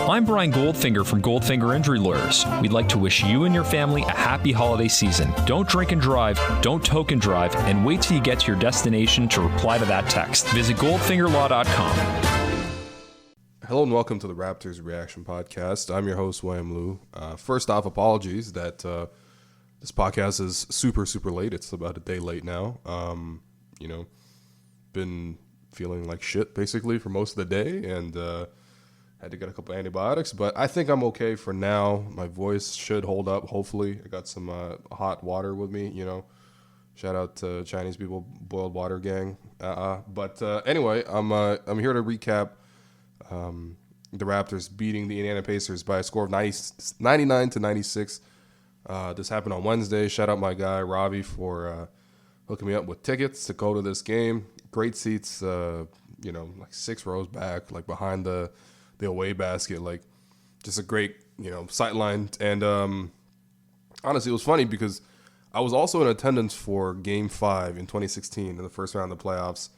I'm Brian Goldfinger from Goldfinger Injury Lawyers. We'd like to wish you and your family a happy holiday season. Don't drink and drive, don't toke and drive, and wait till you get to your destination to reply to that text. Visit goldfingerlaw.com. Hello and welcome to the Raptors Reaction Podcast. I'm your host, William Liu. First off, apologies that this podcast is super late. It's about a day late now. Been feeling like shit basically for most of the day and had to get a couple antibiotics, but I think I'm okay for now. My voice should hold up, hopefully. I got some hot water with me, Shout out to Chinese people, boiled water gang. But anyway, I'm here to recap the Raptors beating the Indiana Pacers by a score of 99-96. This happened on Wednesday. Shout out my guy Ravi for hooking me up with tickets to go to this game. Great seats, like 6 rows back, like behind the away basket, like just a great, sightline. And honestly, it was funny because I was also in attendance for Game 5 in 2016 in the first round of the playoffs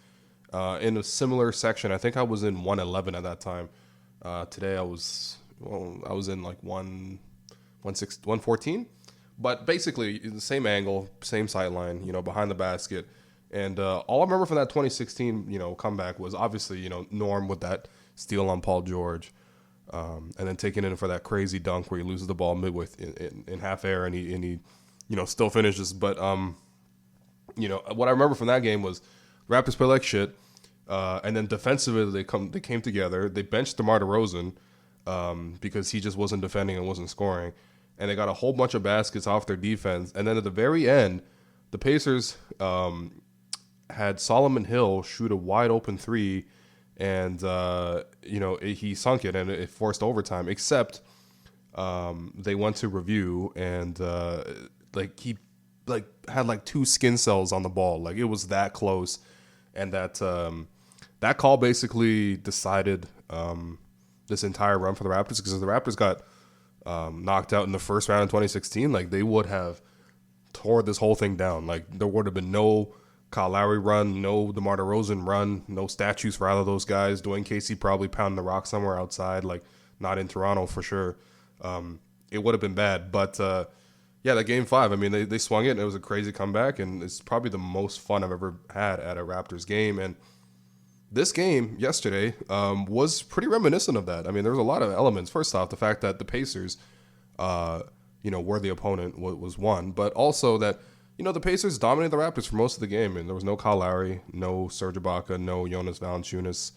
in a similar section. I think I was in 111 at that time. Today I was in like 114. But basically, the same angle, same sightline, behind the basket. And all I remember from that 2016, comeback was obviously, Norm with that steal on Paul George, and then taking it in for that crazy dunk where he loses the ball midway in half air and he still finishes. But what I remember from that game was Raptors play like shit, and then defensively they came together. They benched DeMar DeRozan because he just wasn't defending and wasn't scoring. And they got a whole bunch of baskets off their defense. And then at the very end, the Pacers had Solomon Hill shoot a wide open three, and he sunk it and it forced overtime. Except they went to review and he had 2 skin cells on the ball. Like, it was that close, and that call basically decided this entire run for the Raptors, because if the Raptors got knocked out in the first round in 2016, like, they would have tore this whole thing down. Like, there would have been no Kyle Lowry run, no DeMar DeRozan run, no statues for either of those guys. Dwayne Casey probably pounding the rock somewhere outside, like not in Toronto for sure. It would have been bad. But that Game 5, I mean, they swung it and it was a crazy comeback, and it's probably the most fun I've ever had at a Raptors game. And this game yesterday was pretty reminiscent of that. I mean, there was a lot of elements. First off, the fact that the Pacers, were the opponent was one, but also that, the Pacers dominated the Raptors for most of the game, and there was no Kyle Lowry, no Serge Ibaka, no Jonas Valanciunas.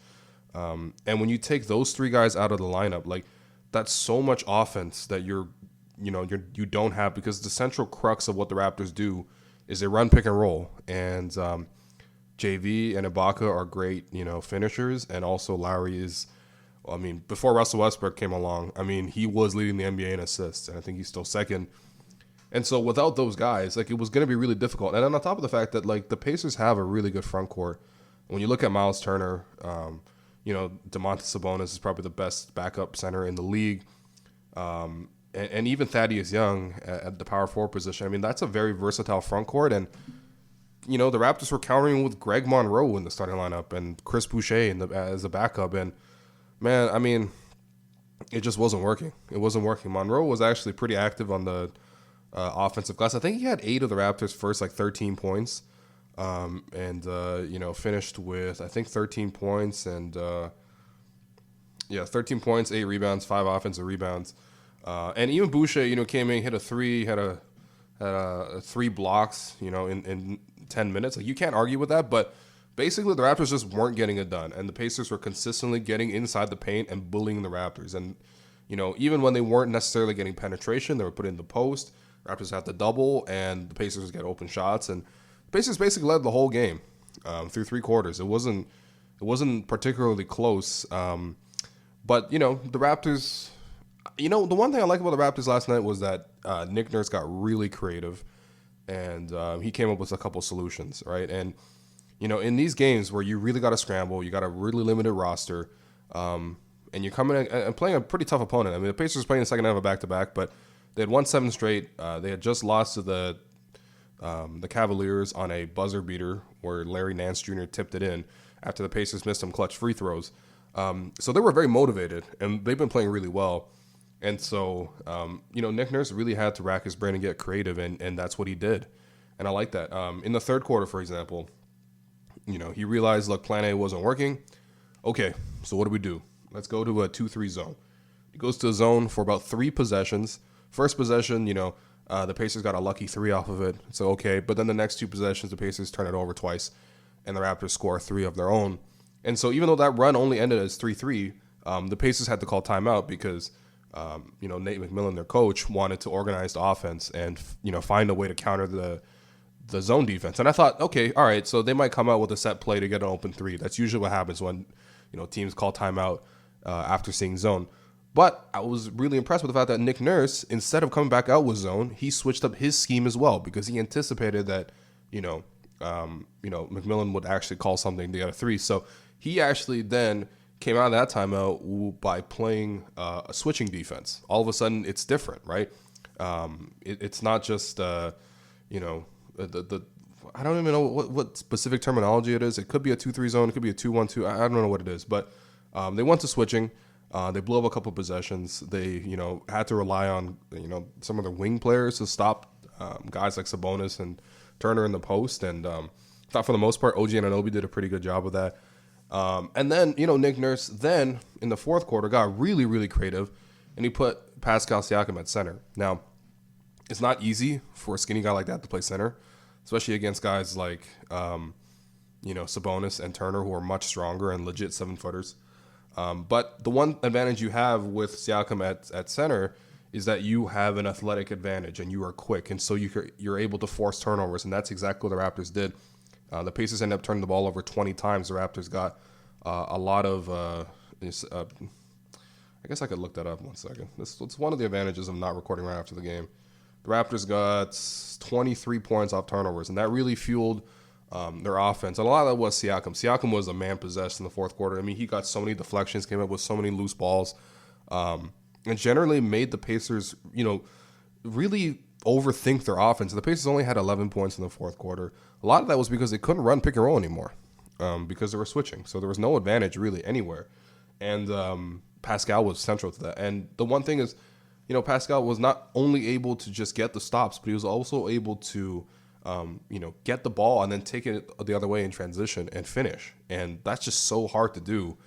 And when you take those 3 guys out of the lineup, like, that's so much offense that you don't have, because the central crux of what the Raptors do is they run pick and roll, and JV and Ibaka are great, finishers, and also Lowry is, before Russell Westbrook came along, he was leading the NBA in assists, and I think he's still second. And so without those guys, like, it was going to be really difficult. And then on top of the fact that, like, the Pacers have a really good front court. When you look at Miles Turner, Domantas Sabonis is probably the best backup center in the league. And even Thaddeus Young at the power forward position. That's a very versatile front court. And, the Raptors were countering with Greg Monroe in the starting lineup and Chris Boucher as a backup. And, man, it just wasn't working. It wasn't working. Monroe was actually pretty active on the offensive glass. I think he had 8 of the Raptors' first 13 points, and finished with, I think, 13 points and 13 points, 8 rebounds, 5 offensive rebounds, and even Boucher, came in, hit a 3, had 3 blocks, in 10 minutes. Like, you can't argue with that, but basically the Raptors just weren't getting it done, and the Pacers were consistently getting inside the paint and bullying the Raptors, and even when they weren't necessarily getting penetration, they were put in the post. Raptors had to double, and the Pacers would get open shots, and the Pacers basically led the whole game through 3 quarters. It wasn't particularly close, but the Raptors. The one thing I like about the Raptors last night was that Nick Nurse got really creative, and he came up with a couple solutions, right? And in these games where you really got to scramble, you got a really limited roster, and you're coming in and playing a pretty tough opponent. The Pacers playing the second half of back-to-back, but they had won 7 straight. They had just lost to the Cavaliers on a buzzer beater where Larry Nance Jr. tipped it in after the Pacers missed some clutch free throws. So they were very motivated, and they've been playing really well. And so, Nick Nurse really had to rack his brain and get creative, and that's what he did. And I like that. In the third quarter, for example, he realized, look, plan A wasn't working. Okay, so what do? Let's go to a 2-3 zone. He goes to a zone for about 3 possessions. First possession, the Pacers got a lucky 3 off of it. So, okay. But then the next 2 possessions, the Pacers turn it over twice, and the Raptors score 3 of their own. And so even though that run only ended as 3-3, the Pacers had to call timeout because, Nate McMillan, their coach, wanted to organize the offense and, find a way to counter the zone defense. And I thought, okay, all right, so they might come out with a set play to get an open 3. That's usually what happens when, teams call timeout after seeing zone. But I was really impressed with the fact that Nick Nurse, instead of coming back out with zone, he switched up his scheme as well because he anticipated that, McMillan would actually call something to get a 3. So he actually then came out of that timeout by playing a switching defense. All of a sudden, it's different, right? It's not just, I don't even know what specific terminology it is. It could be a 2-3 zone. It could be a 2-1-2. I don't know what it is. But they went to switching. They blew up a couple possessions. They, had to rely on, some of their wing players to stop guys like Sabonis and Turner in the post. And I thought for the most part, OG Anunoby did a pretty good job of that. And then, Nick Nurse then in the fourth quarter got really, really creative, and he put Pascal Siakam at center. Now, it's not easy for a skinny guy like that to play center, especially against guys like, Sabonis and Turner, who are much stronger and legit 7-footers. But the one advantage you have with Siakam at center is that you have an athletic advantage and you are quick, and so you're able to force turnovers, and that's exactly what the Raptors did. The Pacers ended up turning the ball over 20 times. The Raptors got a lot of I guess I could look that up 1 second. It's one of the advantages of not recording right after the game. The Raptors got 23 points off turnovers, and that really fueled their offense. And a lot of that was Siakam. Siakam was a man possessed in the fourth quarter. I mean, he got so many deflections, came up with so many loose balls, and generally made the Pacers, really overthink their offense. The Pacers only had 11 points in the fourth quarter. A lot of that was because they couldn't run pick and roll anymore because they were switching. So there was no advantage really anywhere. And Pascal was central to that. And the one thing is, Pascal was not only able to just get the stops, but he was also able to, get the ball and then take it the other way in transition and finish. And that's just so hard to do.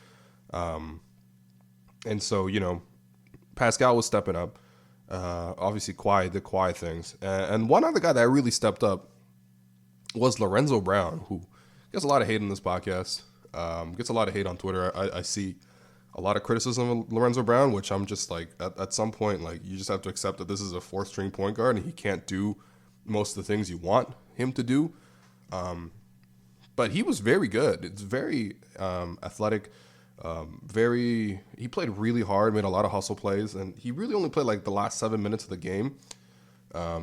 And so, Pascal was stepping up. Obviously, Kawhi did Kawhi things. And one other guy that really stepped up was Lorenzo Brown, who gets a lot of hate in this podcast, gets a lot of hate on Twitter. I see a lot of criticism of Lorenzo Brown, which I'm just like, at some point, like, you just have to accept that this is a fourth-string point guard and he can't do most of the things you want him to do. But he was very good. It's very athletic. He played really hard, made a lot of hustle plays, and he really only played like the last 7 minutes of the game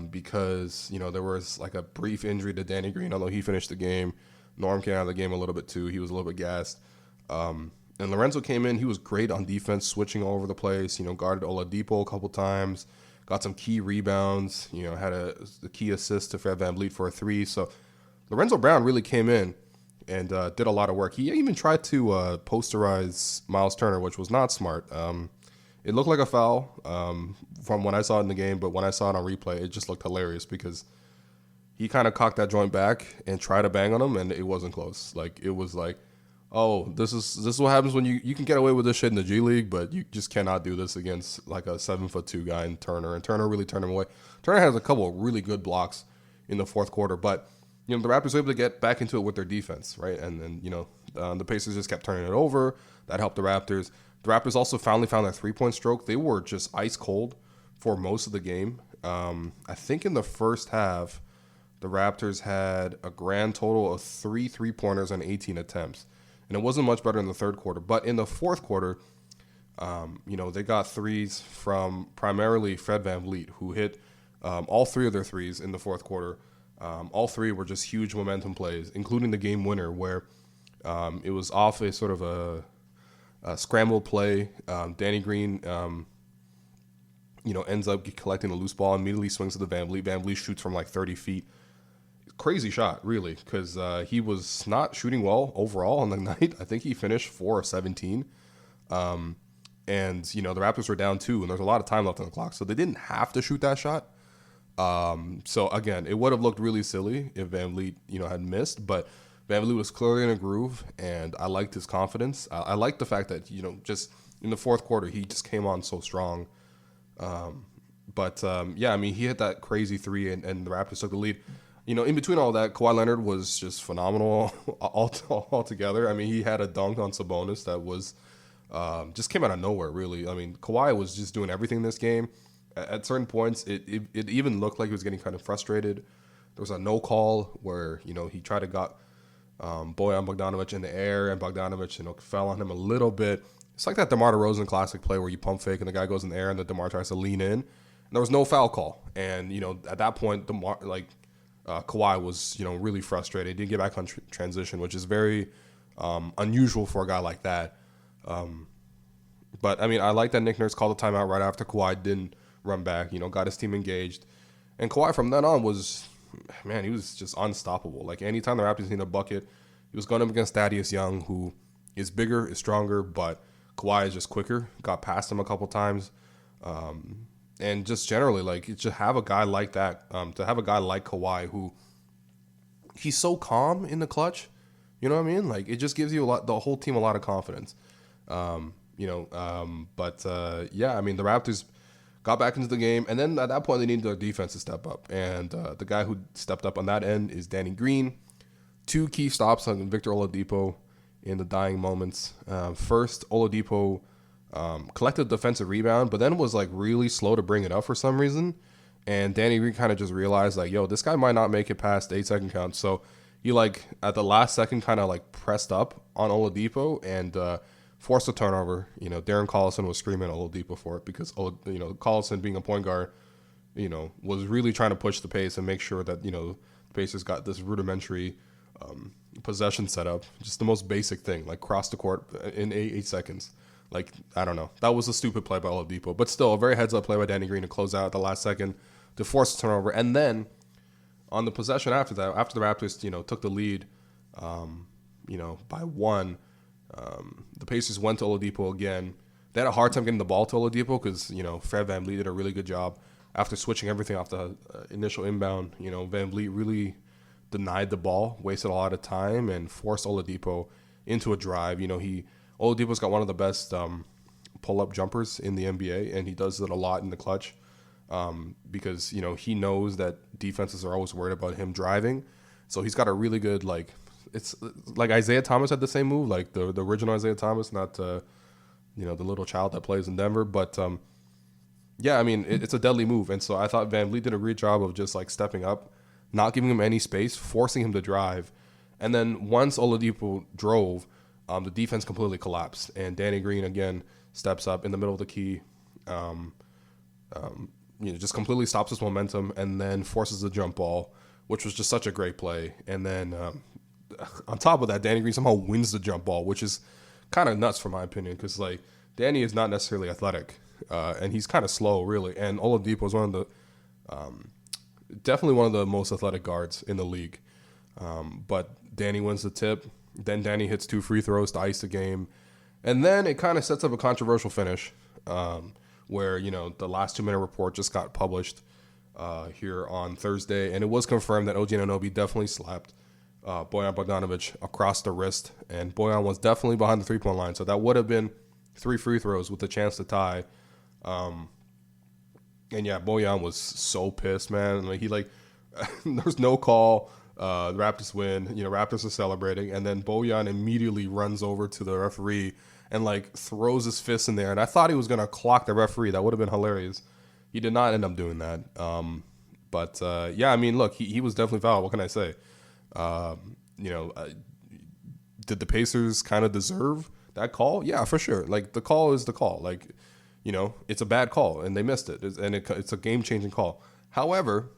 because, there was like a brief injury to Danny Green, although he finished the game. Norm came out of the game a little bit too. He was a little bit gassed. And Lorenzo came in. He was great on defense, switching all over the place, guarded Oladipo a couple times, got some key rebounds, had a key assist to Fred VanVleet for a 3. So Lorenzo Brown really came in and did a lot of work. He even tried to posterize Miles Turner, which was not smart. It looked like a foul from when I saw it in the game, but when I saw it on replay, it just looked hilarious because he kind of cocked that joint back and tried to bang on him, and it wasn't close. Like, it was like, oh, this is what happens when you can get away with this shit in the G League, but you just cannot do this against like a 7'2" guy in Turner. And Turner really turned him away. Turner has a couple of really good blocks in the fourth quarter, but the Raptors were able to get back into it with their defense, right? And then, the Pacers just kept turning it over. That helped the Raptors. The Raptors also finally found their three-point stroke. They were just ice cold for most of the game. I think in the first half, the Raptors had a grand total of 3 3-pointers on 18 attempts. And it wasn't much better in the third quarter. But in the fourth quarter, they got threes from primarily Fred VanVleet, who hit all 3 of their threes in the fourth quarter. All 3 were just huge momentum plays, including the game winner, where it was off a sort of a scrambled play. Danny Green, ends up collecting a loose ball, immediately swings to the VanVleet. VanVleet shoots from like 30 feet. Crazy shot, really, because he was not shooting well overall on the night. I think he finished 4 of 17. And, you know, the Raptors were down 2, and there's a lot of time left on the clock. So they didn't have to shoot that shot. So, again, it would have looked really silly if VanVleet, you know, had missed. But VanVleet was clearly in a groove, and I liked his confidence. I liked the fact that, you know, just in the fourth quarter, he just came on so strong. Yeah, I mean, he hit that crazy 3, and the Raptors took the lead. You know, in between all that, Kawhi Leonard was just phenomenal altogether. I mean, he had a dunk on Sabonis that was just came out of nowhere, really. I mean, Kawhi was just doing everything in this game. At certain points, it even looked like he was getting kind of frustrated. There was a no call where, you know, he tried to got Bojan Bogdanovic in the air, and Bogdanovic, you know, fell on him a little bit. It's like that DeMar DeRozan classic play where you pump fake and the guy goes in the air and the DeMar tries to lean in. And there was no foul call. And, you know, at that point, Kawhi was, you know, really frustrated. He didn't get back on transition, which is very unusual for a guy like that. But, I mean, I like that Nick Nurse called the timeout right after Kawhi didn't run back, you know, got his team engaged. And Kawhi from then on was, man, he was just unstoppable. Like, anytime the Raptors needed a bucket, he was going up against Thaddeus Young, who is bigger, is stronger, but Kawhi is just quicker. Got past him a couple times. And just generally, like, to have a guy like that, to have a guy like Kawhi who he's so calm in the clutch, you know what I mean? Like, it just gives you the whole team a lot of confidence. Yeah, I mean, the Raptors got back into the game, and then at that point, they needed their defense to step up. And the guy who stepped up on that end is Danny Green. 2 key stops on Victor Oladipo in the dying moments. First, Oladipo collected the defensive rebound, but then was like really slow to bring it up for some reason. And Danny Green kind of just realized, like, yo, this guy might not make it past the 8-second count. So he, like, at the last second kind of like pressed up on Oladipo and forced a turnover. You know, Darren Collison was screaming at Oladipo for it because, you know, Collison being a point guard, you know, was really trying to push the pace and make sure that, you know, the Pacers got this rudimentary possession set up. Just the most basic thing, like cross the court in 8 seconds. Like, I don't know. That was a stupid play by Oladipo. But still, a very heads-up play by Danny Green to close out at the last second to force the turnover. And then on the possession after that, after the Raptors, you know, took the lead, you know, by 1, the Pacers went to Oladipo again. They had a hard time getting the ball to Oladipo because, you know, Fred VanVleet did a really good job after switching everything off the initial inbound. You know, VanVleet really denied the ball, wasted a lot of time, and forced Oladipo into a drive. You know, Oladipo's got one of the best pull-up jumpers in the NBA, and he does it a lot in the clutch because, you know, he knows that defenses are always worried about him driving. So he's got a really good, like, it's like Isaiah Thomas had the same move, like the original Isaiah Thomas, not, you know, the little child that plays in Denver. But, yeah, I mean, it's a deadly move. And so I thought VanVleet did a great job of just, like, stepping up, not giving him any space, forcing him to drive. And then once Oladipo drove, the defense completely collapsed, and Danny Green again steps up in the middle of the key, you know, just completely stops his momentum, and then forces the jump ball, which was just such a great play. And then on top of that, Danny Green somehow wins the jump ball, which is kind of nuts for my opinion, because, like, Danny is not necessarily athletic, and he's kind of slow, really. And Oladipo is one of the definitely one of the most athletic guards in the league. But Danny wins the tip. Then Danny hits 2 free throws to ice the game. And then it kind of sets up a controversial finish where, you know, the last 2-minute report just got published here on Thursday. And it was confirmed that OG Anunoby definitely slapped Bojan Bogdanovic across the wrist. And Bojan was definitely behind the 3-point line. So that would have been 3 free throws with a chance to tie. And yeah, Bojan was so pissed, man. Like, there was no call. The Raptors win. You know, Raptors are celebrating, and then Bojan immediately runs over to the referee and, like, throws his fist in there. And I thought he was gonna clock the referee. That would have been hilarious. He did not end up doing that. Yeah, I mean, look, he was definitely fouled. What can I say? You know, did the Pacers kind of deserve that call? Yeah, for sure. Like, the call is the call. Like, you know, it's a bad call, and they missed it, and it's a game-changing call. However,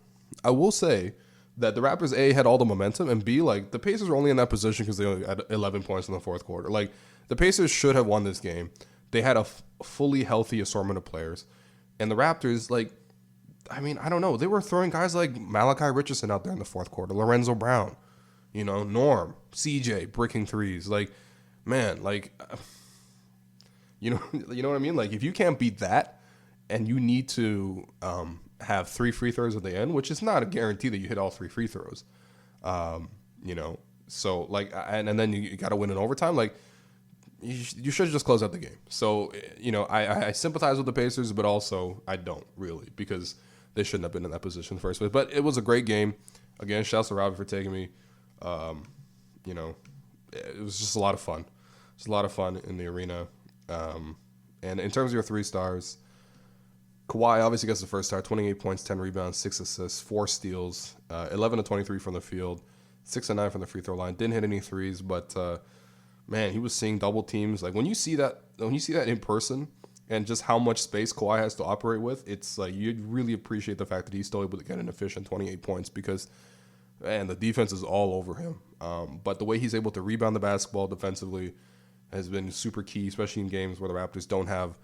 I will say that the Raptors, A, had all the momentum, and B, like, the Pacers were only in that position because they only had 11 points in the fourth quarter. Like, the Pacers should have won this game. They had a fully healthy assortment of players. And the Raptors, like, I mean, I don't know. They were throwing guys like Malachi Richardson out there in the fourth quarter, Lorenzo Brown, you know, Norm, CJ, bricking threes. Like, man, like, You know, you know what I mean? Like, if you can't beat that and you need to have 3 free throws at the end, which is not a guarantee that you hit all 3 free throws, you know, so like, and then you got to win in overtime. Like, you should just close out the game. So, you know, I sympathize with the Pacers, but also I don't really, because they shouldn't have been in that position in the first place. But it was a great game. Again, shouts to Robbie for taking me. You know, it was just a lot of fun. It's a lot of fun in the arena. And in terms of your 3 stars, Kawhi obviously gets the first star, 28 points, 10 rebounds, 6 assists, 4 steals, 11 of 23 from the field, 6 of 9 from the free throw line. Didn't hit any threes, but man, he was seeing double teams. Like, when you see that in person and just how much space Kawhi has to operate with, it's like you really appreciate the fact that he's still able to get an efficient 28 points because, man, the defense is all over him. But the way he's able to rebound the basketball defensively has been super key, especially in games where the Raptors don't have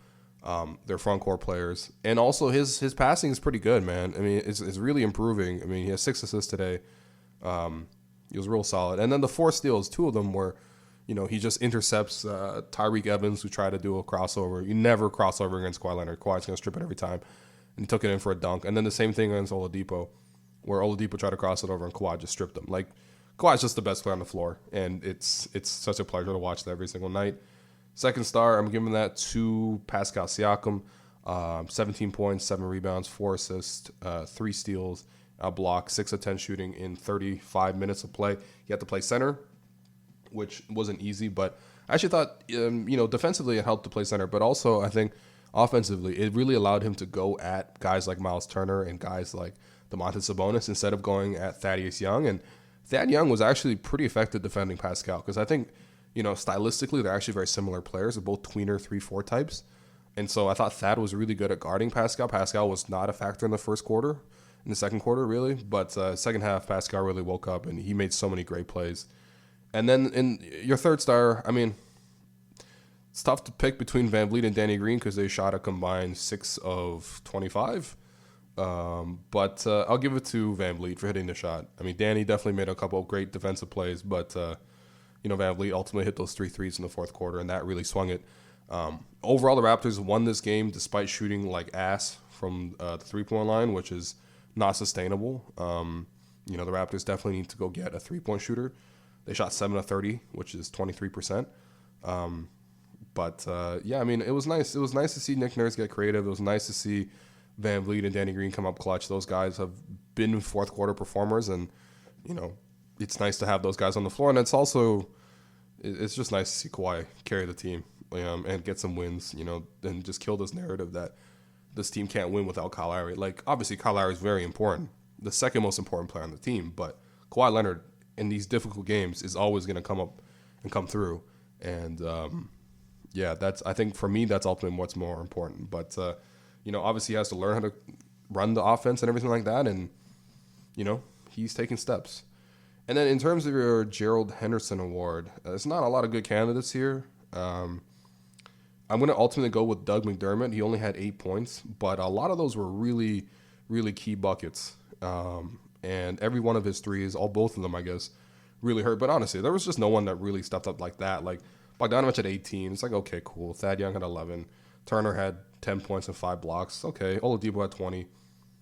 their front court players. And also his passing is pretty good, man. I mean, it's really improving. I mean, he has 6 assists today. He was real solid. And then the 4 steals, 2 of them were, you know, he just intercepts Tyreek Evans, who tried to do a crossover. You never cross over against Kawhi Leonard. Kawhi's going to strip it every time. And he took it in for a dunk. And then the same thing against Oladipo, where Oladipo tried to cross it over and Kawhi just stripped him. Like, Kawhi's just the best player on the floor, and it's such a pleasure to watch that every single night. Second star, I'm giving that to Pascal Siakam. 17 points, 7 rebounds, 4 assists, 3 steals, a block, 6 of 10 shooting in 35 minutes of play. He had to play center, which wasn't easy, but I actually thought, you know, defensively it helped to play center, but also I think offensively it really allowed him to go at guys like Miles Turner and guys like Domantas Sabonis instead of going at Thaddeus Young. And Thad Young was actually pretty effective defending Pascal because I think, you know, stylistically they're actually very similar players. They're both tweener 3-4 types. And so I thought Thad was really good at guarding Pascal. Pascal was not a factor in the first quarter, in the second quarter really. But second half, Pascal really woke up and he made so many great plays. And then in your third star, I mean, it's tough to pick between VanVleet and Danny Green because they shot a combined 6 of 25. But I'll give it to VanVleet for hitting the shot. I mean, Danny definitely made a couple of great defensive plays, but, you know, VanVleet ultimately hit those 3 threes in the fourth quarter, and that really swung it. Overall, the Raptors won this game despite shooting like ass from the three-point line, which is not sustainable. You know, the Raptors definitely need to go get a three-point shooter. They shot 7 of 30, which is 23%. But yeah, I mean, it was nice. It was nice to see Nick Nurse get creative. It was nice to see VanVleet and Danny Green come up clutch. Those guys have been fourth quarter performers, and you know, it's nice to have those guys on the floor. And it's just nice to see Kawhi carry the team and get some wins. You know, and just kill this narrative that this team can't win without Kyle Lowry. Like, obviously, Kyle Lowry is very important, the second most important player on the team. But Kawhi Leonard in these difficult games is always going to come up and come through. And yeah, I think for me that's ultimately what's more important. But you know, obviously he has to learn how to run the offense and everything like that, and you know, he's taking steps. And then in terms of your Gerald Henderson Award, there's not a lot of good candidates here. I'm going to ultimately go with Doug McDermott. He only had 8 points, but a lot of those were really, really key buckets. And every one of his threes, both of them, I guess, really hurt. But honestly, there was just no one that really stepped up like that. Like, Bogdanovich had 18. It's like, okay, cool. Thad Young had 11. Turner had 10 points and 5 blocks. Okay. Oladipo had 20.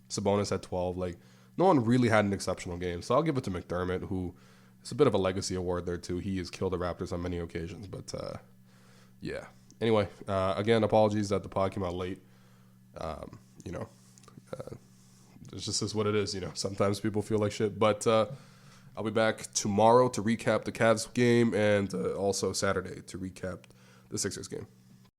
Sabonis had 12. Like, no one really had an exceptional game. So I'll give it to McDermott, who is a bit of a legacy award there, too. He has killed the Raptors on many occasions. But, yeah. Anyway, again, apologies that the pod came out late. You know, it just is what it is. You know, sometimes people feel like shit. But I'll be back tomorrow to recap the Cavs game and also Saturday to recap the Sixers game.